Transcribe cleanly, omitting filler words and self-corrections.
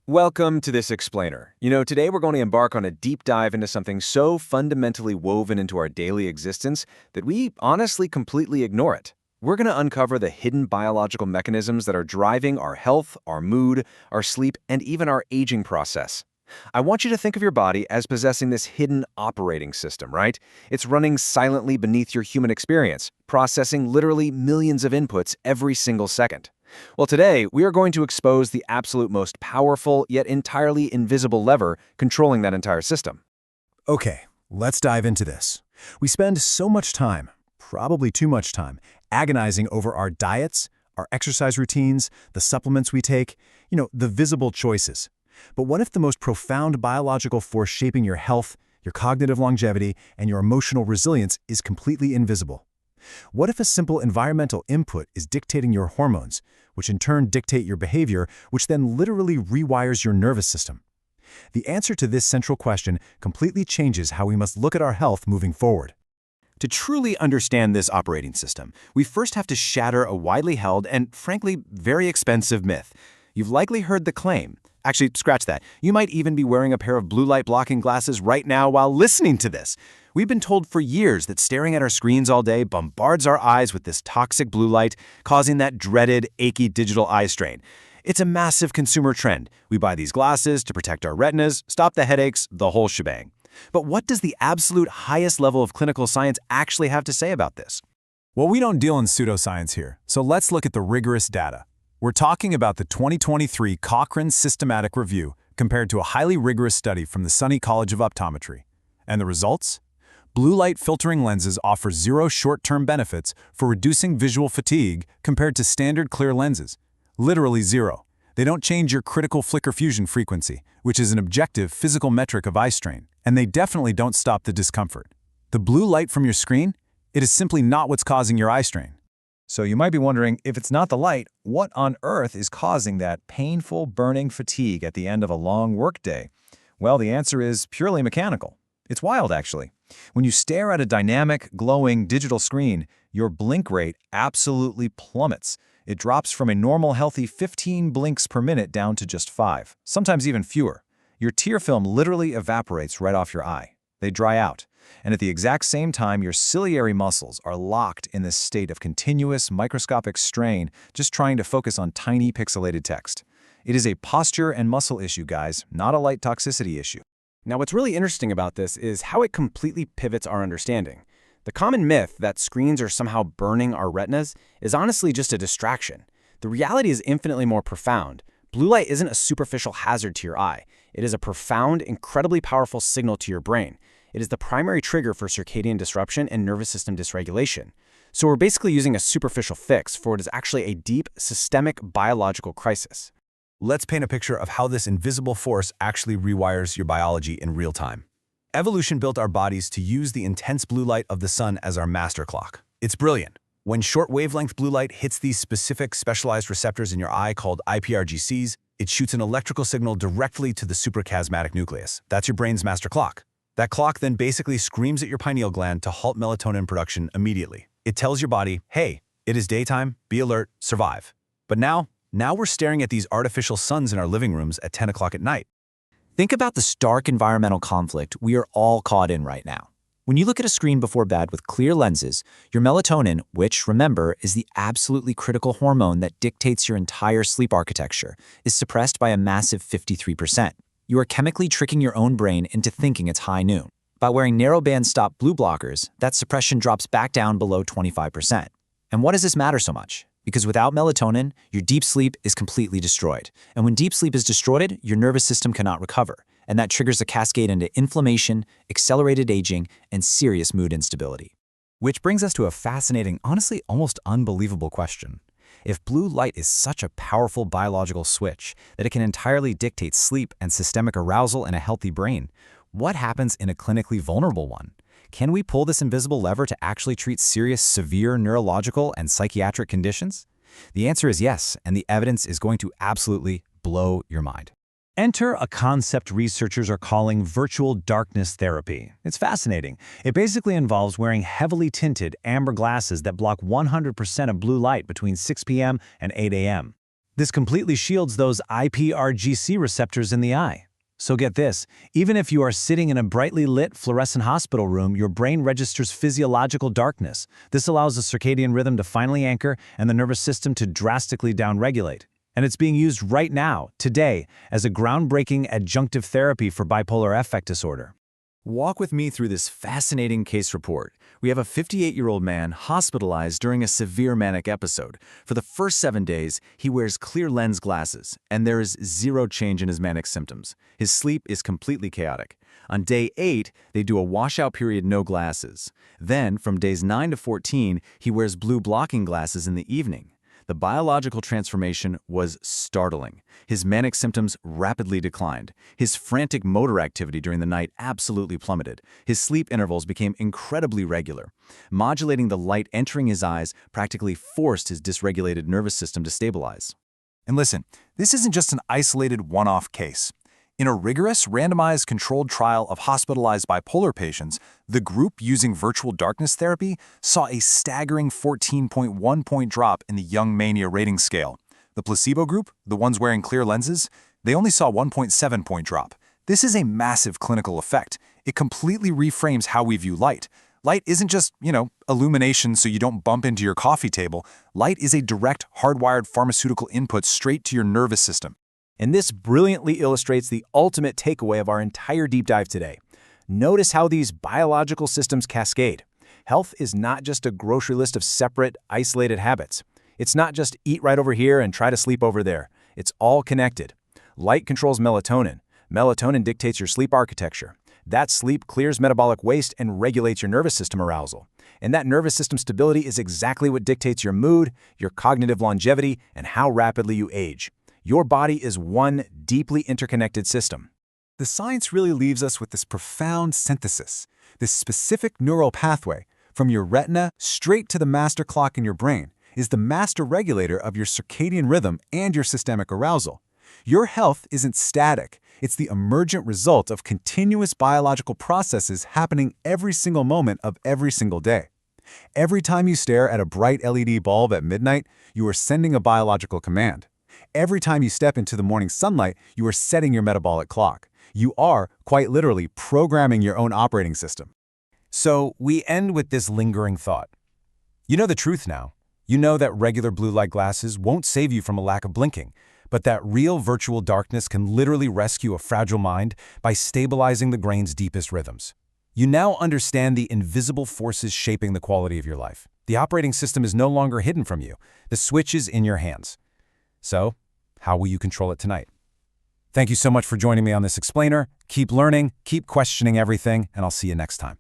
Welcome to this explainer. Today we're going to embark on a deep dive into something so fundamentally woven into our daily existence that we honestly completely ignore it. We're going to uncover the hidden biological mechanisms that are driving our health, our mood, our sleep, and even our aging process. I want you to think of your body as possessing this hidden operating system, right? It's running silently beneath your human experience, processing literally millions of inputs every single second. Well, today, we are going to expose the absolute most powerful yet entirely invisible lever controlling that entire system. Okay, let's dive into this. We spend so much time, probably too much time, agonizing over our diets, our exercise routines, the supplements we take, the visible choices. But what if the most profound biological force shaping your health, your cognitive longevity, and your emotional resilience is completely invisible? What if a simple environmental input is dictating your hormones, which in turn dictate your behavior, which then literally rewires your nervous system? The answer to this central question completely changes how we must look at our health moving forward. To truly understand this operating system, we first have to shatter a widely held and, frankly, very expensive myth. You've likely heard the claim. Actually, scratch that. You might even be wearing a pair of blue light blocking glasses right now while listening to this. We've been told for years that staring at our screens all day bombards our eyes with this toxic blue light, causing that dreaded, achy digital eye strain. It's a massive consumer trend. We buy these glasses to protect our retinas, stop the headaches, the whole shebang. But what does the absolute highest level of clinical science actually have to say about this? Well, we don't deal in pseudoscience here, so let's look at the rigorous data. We're talking about the 2023 Cochrane Systematic Review compared to a highly rigorous study from the SUNY College of Optometry. And the results? Blue light filtering lenses offer zero short-term benefits for reducing visual fatigue compared to standard clear lenses. Literally zero. They don't change your critical flicker fusion frequency, which is an objective physical metric of eye strain, and they definitely don't stop the discomfort. The blue light from your screen? It is simply not what's causing your eye strain. So you might be wondering, if it's not the light, what on earth is causing that painful, burning fatigue at the end of a long workday? Well, the answer is purely mechanical. It's wild, actually. When you stare at a dynamic, glowing digital screen, your blink rate absolutely plummets. It drops from a normal, healthy 15 blinks per minute down to just 5, sometimes even fewer. Your tear film literally evaporates right off your eye. They dry out. And at the exact same time, your ciliary muscles are locked in this state of continuous microscopic strain, just trying to focus on tiny pixelated text. It is a posture and muscle issue, guys, not a light toxicity issue. Now, what's really interesting about this is how it completely pivots our understanding. The common myth that screens are somehow burning our retinas is honestly just a distraction. The reality is infinitely more profound. Blue light isn't a superficial hazard to your eye. It is a profound, incredibly powerful signal to your brain. It is the primary trigger for circadian disruption and nervous system dysregulation. So we're basically using a superficial fix for what is actually a deep, systemic biological crisis. Let's paint a picture of how this invisible force actually rewires your biology in real time. Evolution built our bodies to use the intense blue light of the sun as our master clock. It's brilliant. When short wavelength blue light hits these specific specialized receptors in your eye called IPRGCs, it shoots an electrical signal directly to the suprachiasmatic nucleus. That's your brain's master clock. That clock then basically screams at your pineal gland to halt melatonin production immediately. It tells your body, hey, it is daytime, be alert, survive. But now we're staring at these artificial suns in our living rooms at 10 o'clock at night. Think about the stark environmental conflict we are all caught in right now. When you look at a screen before bed with clear lenses, your melatonin, which, remember, is the absolutely critical hormone that dictates your entire sleep architecture, is suppressed by a massive 53%. You are chemically tricking your own brain into thinking it's high noon. By wearing narrowband stop blue blockers, that suppression drops back down below 25%. And why does this matter so much? Because without melatonin, your deep sleep is completely destroyed. And when deep sleep is destroyed, your nervous system cannot recover. And that triggers a cascade into inflammation, accelerated aging, and serious mood instability. Which brings us to a fascinating, honestly almost unbelievable question. If blue light is such a powerful biological switch that it can entirely dictate sleep and systemic arousal in a healthy brain, what happens in a clinically vulnerable one? Can we pull this invisible lever to actually treat serious, severe neurological and psychiatric conditions? The answer is yes, and the evidence is going to absolutely blow your mind. Enter a concept researchers are calling virtual darkness therapy. It's fascinating. It basically involves wearing heavily tinted amber glasses that block 100% of blue light between 6 p.m. and 8 a.m. This completely shields those IPRGC receptors in the eye. So get this, even if you are sitting in a brightly lit fluorescent hospital room, your brain registers physiological darkness. This allows the circadian rhythm to finally anchor and the nervous system to drastically downregulate. And it's being used right now, today, as a groundbreaking adjunctive therapy for bipolar affect disorder. Walk with me through this fascinating case report. We have a 58-year-old man hospitalized during a severe manic episode. For the first 7 days, he wears clear lens glasses, and there is zero change in his manic symptoms. His sleep is completely chaotic. On day 8, they do a washout period no glasses. Then, from days 9 to 14, he wears blue blocking glasses in the evening. The biological transformation was startling. His manic symptoms rapidly declined. His frantic motor activity during the night absolutely plummeted. His sleep intervals became incredibly regular. Modulating the light entering his eyes practically forced his dysregulated nervous system to stabilize. And listen, this isn't just an isolated one-off case. In a rigorous, randomized, controlled trial of hospitalized bipolar patients, the group using virtual darkness therapy saw a staggering 14.1-point drop in the Young Mania rating scale. The placebo group, the ones wearing clear lenses, they only saw 1.7-point drop. This is a massive clinical effect. It completely reframes how we view light. Light isn't just, illumination so you don't bump into your coffee table. Light is a direct, hardwired pharmaceutical input straight to your nervous system. And this brilliantly illustrates the ultimate takeaway of our entire deep dive today. Notice how these biological systems cascade. Health is not just a grocery list of separate, isolated habits. It's not just eat right over here and try to sleep over there. It's all connected. Light controls melatonin. Melatonin dictates your sleep architecture. That sleep clears metabolic waste and regulates your nervous system arousal. And that nervous system stability is exactly what dictates your mood, your cognitive longevity, and how rapidly you age. Your body is one deeply interconnected system. The science really leaves us with this profound synthesis, this specific neural pathway from your retina straight to the master clock in your brain is the master regulator of your circadian rhythm and your systemic arousal. Your health isn't static. It's the emergent result of continuous biological processes happening every single moment of every single day. Every time you stare at a bright LED bulb at midnight, you are sending a biological command. Every time you step into the morning sunlight, you are setting your metabolic clock. You are, quite literally, programming your own operating system. So we end with this lingering thought. You know the truth now. You know that regular blue light glasses won't save you from a lack of blinking, but that real virtual darkness can literally rescue a fragile mind by stabilizing the brain's deepest rhythms. You now understand the invisible forces shaping the quality of your life. The operating system is no longer hidden from you. The switch is in your hands. So, how will you control it tonight? Thank you so much for joining me on this explainer. Keep learning, keep questioning everything, and I'll see you next time.